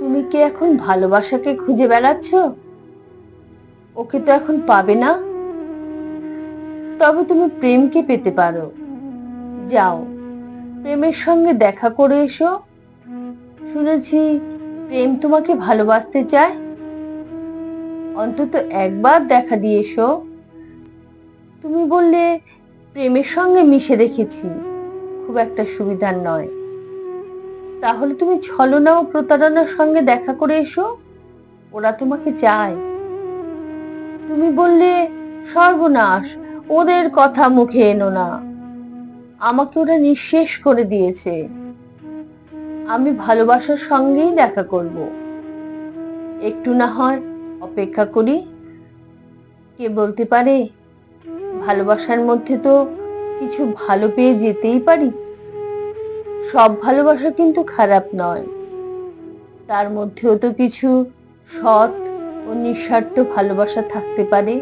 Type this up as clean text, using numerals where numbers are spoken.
তুমি কি এখন ভালোবাসাকে খুঁজে বেড়াচ্ছ? ওকে তো এখন পাবে না। তবে তুমি প্রেমকে পেতে পারো। যাও, প্রেমের সঙ্গে দেখা করে এসো। শুনেছি প্রেম তোমাকে ভালোবাসতে চায়। অন্তত একবার দেখা দিয়ে এসো। তুমি বললে প্রেমের সঙ্গে মিশে দেখেছি, খুব একটা সুবিধার নয়। তাহলে তুমি ছলনা ও প্রতারণার সঙ্গে দেখা করে এসো। ওরা তোমাকে চায়। তুমি বললে সর্বনাশ, ওদের কথা মুখে এনো না, আমাকে ওরা নিঃশেষ করে দিয়েছে। আমি ভালোবাসার সঙ্গেই দেখা করব। একটু না হয় অপেক্ষা করি। কে বলতে পারে, ভালোবাসার মধ্যে তো কিছু ভালো পেয়ে যেতেই পারি। সব ভালোবাসা কিন্তু খারাপ নয়, তার মধ্যেও তো কিছু সৎ ও নিঃস্বার্থ ভালোবাসা থাকতে পারে।